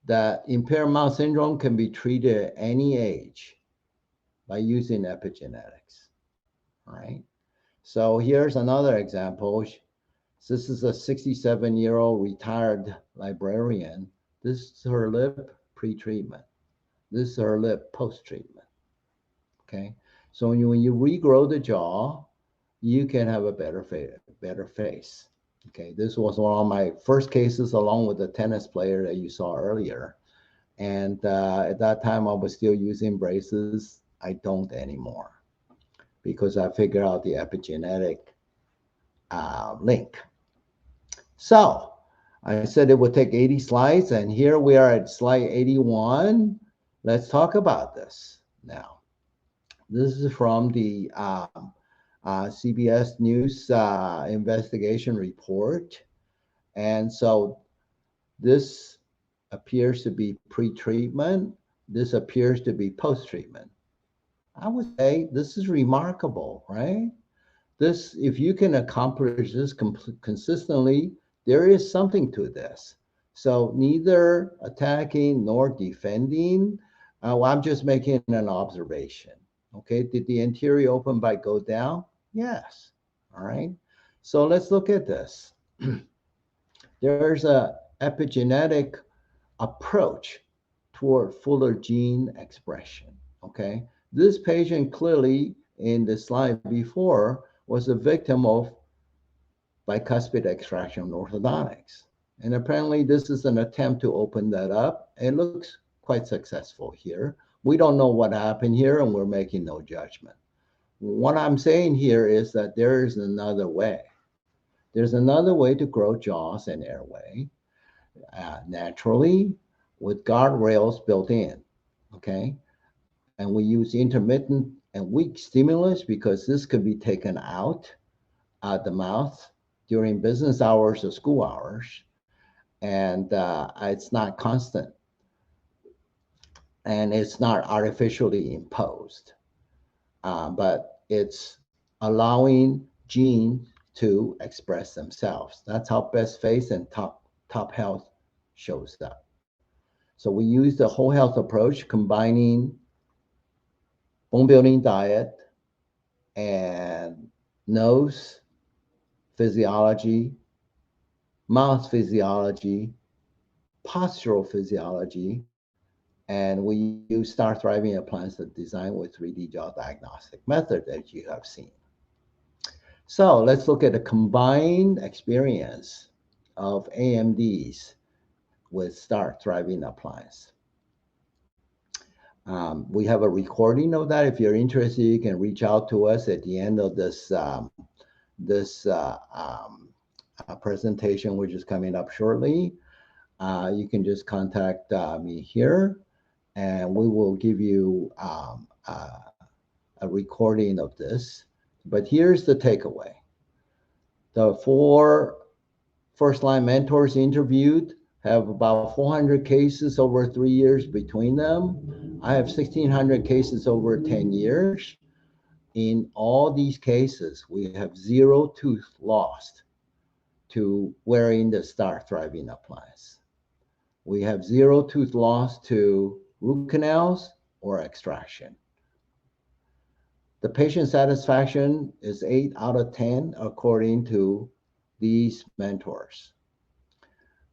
that impaired mouth syndrome can be treated at any age by using epigenetics. All right. So here's another example. This is a 67-year-old retired librarian. This is her lip pre-treatment. This is her lip post-treatment. Okay. So when you regrow the jaw, you can have a better face. Okay. This was one of my first cases, along with the tennis player that you saw earlier. And at that time, I was still using braces. I don't anymore because I figured out the epigenetic link. So I said it would take 80 slides, and here we are at slide 81. Let's talk about this now. This is from the CBS News investigation report. And so this appears to be pre-treatment. This appears to be post-treatment. I would say this is remarkable, right? This, if you can accomplish this consistently, there is something to this. So neither attacking nor defending. Well, I'm just making an observation. Okay, did the anterior open bite go down? Yes. All right. So let's look at this. There's a epigenetic approach toward fuller gene expression. Okay, this patient clearly in the slide before was a victim of bicuspid extraction orthodontics. And apparently this is an attempt to open that up. It looks quite successful here. We don't know what happened here and we're making no judgment. What I'm saying here is that there is another way. There's another way to grow jaws and airway naturally with guardrails built in, okay? And we use intermittent and weak stimulus because this could be taken out at the mouth during business hours or school hours. And it's not constant. And it's not artificially imposed. But it's allowing genes to express themselves. That's how best face and top health shows up. So we use the whole health approach, combining bone building diet and nose physiology, mouth physiology, postural physiology, and we use Star Thriving appliance that designed with 3D jaw diagnostic method that you have seen. So let's look at the combined experience of AMDs with Star Thriving appliance. We have a recording of that. If you're interested, you can reach out to us at the end of this presentation, which is coming up shortly. You can just contact me here, and we will give you a recording of this. But here's the takeaway. The 4 first-line mentors interviewed have about 400 cases over 3 years between them. I have 1,600 cases over 10 years. In all these cases, we have 0 tooth lost to wearing the Star Thriving appliance. We have 0 tooth loss to root canals or extraction. The patient satisfaction is 8 out of 10 according to these mentors.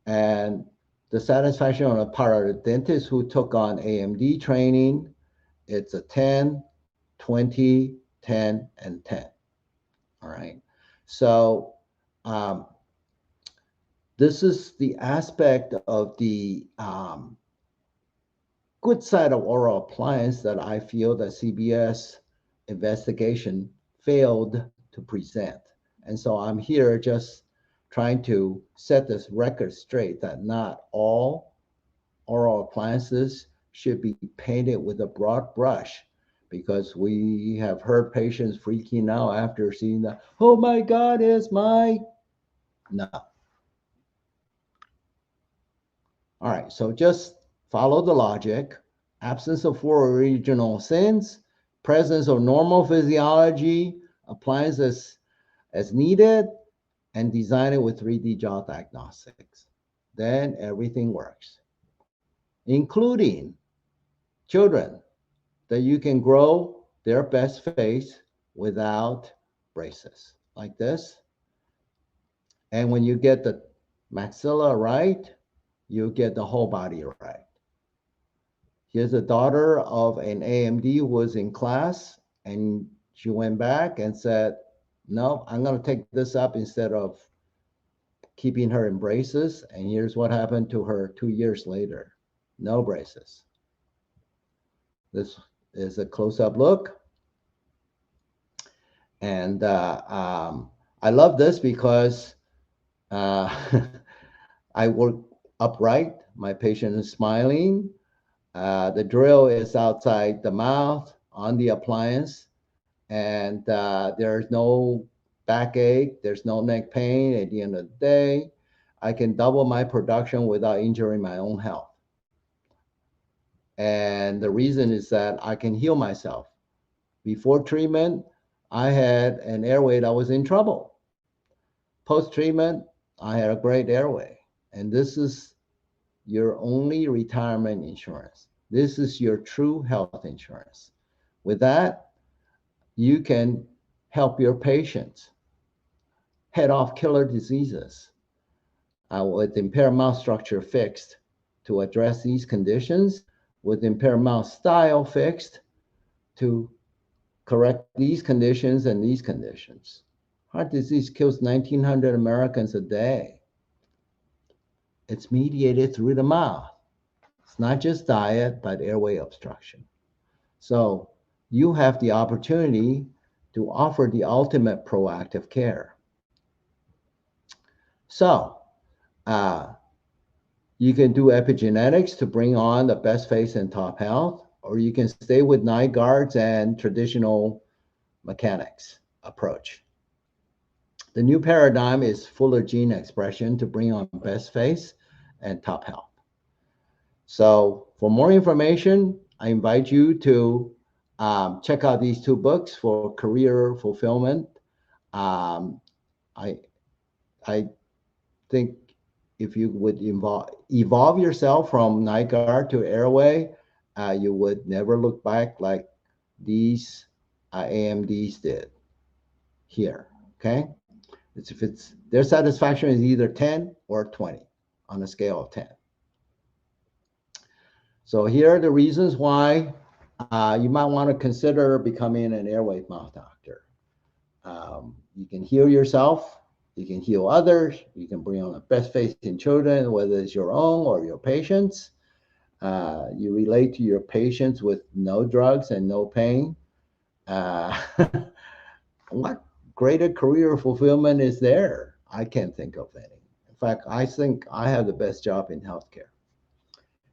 And the satisfaction on the part of the dentist who took on AMD training, it's a 10, 20, 10, and 10. All right. So this is the aspect of the good side of oral appliance that I feel that CBS investigation failed to present. And so I'm here just trying to set this record straight that not all oral appliances should be painted with a broad brush, because we have heard patients freaking out after seeing that, oh my God, it's my, no. All right, so just follow the logic. Absence of 4 original sins, presence of normal physiology, appliances as needed, and design it with 3D jaw diagnostics. Then everything works, including children, that you can grow their best face without braces like this. And when you get the maxilla right, you get the whole body right. Here's a daughter of an AMD who was in class, and she went back and said, no, I'm going to take this up instead of keeping her in braces. And here's what happened to her 2 years later. No braces. This is a close-up look. And I love this because I work upright. My patient is smiling. The drill is outside the mouth on the appliance, and there's no backache, there's no neck pain. At the end of the day, I can double my production without injuring my own health. And the reason is that I can heal myself. Before treatment, I had an airway that was in trouble. Post-treatment, I had a great airway. And this is your only retirement insurance. This is your true health insurance. With that, you can help your patients head off killer diseases with impaired mouth structure fixed to address these conditions, with impaired mouth style fixed to correct these conditions and these conditions. Heart disease kills 1,900 Americans a day. It's mediated through the mouth. It's not just diet, but airway obstruction. So you have the opportunity to offer the ultimate proactive care. So you can do epigenetics to bring on the best face and top health, or you can stay with night guards and traditional mechanics approach. The new paradigm is fuller gene expression to bring on best face and top health. So for more information, I invite you to check out these two books for career fulfillment. I think if you would evolve yourself from night guard to airway, you would never look back like these AMDs did here, okay? Their satisfaction is either 10 or 20 on a scale of 10. So here are the reasons why you might want to consider becoming an airway mouth doctor. You can heal yourself, you can heal others, you can bring on the best face in children, whether it's your own or your patients. You relate to your patients with no drugs and no pain. What greater career fulfillment is there? I can't think of any. In fact, I think I have the best job in healthcare.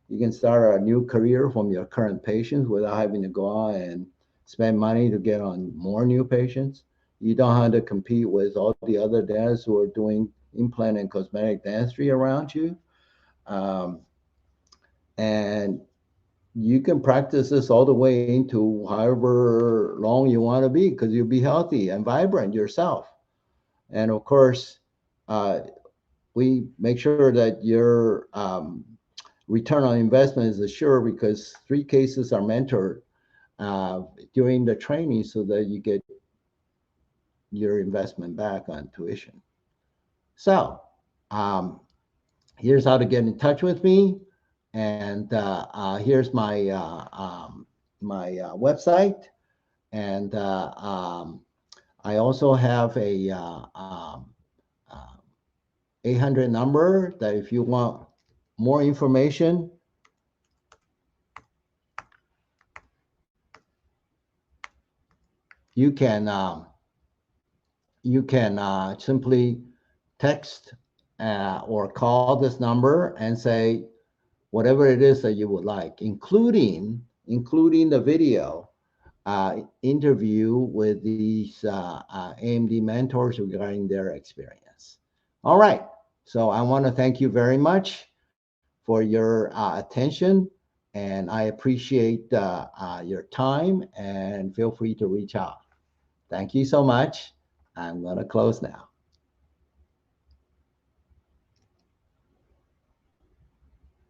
You can start a new career from your current patients without having to go out and spend money to get on more new patients. You don't have to compete with all the other dentists who are doing implant and cosmetic dentistry around you. And you can practice this all the way into however long you want to be, because you'll be healthy and vibrant yourself. And of course, we make sure that your return on investment is assured, because 3 cases are mentored during the training so that you get your investment back on tuition. So here's how to get in touch with me. And here's my my website, and I also have a 800 number that if you want more information, you can simply text or call this number and say whatever it is that you would like, including the video interview with these AMD mentors regarding their experience. All right, so I want to thank you very much for your attention, and I appreciate your time, and feel free to reach out. Thank you so much. I'm going to close now.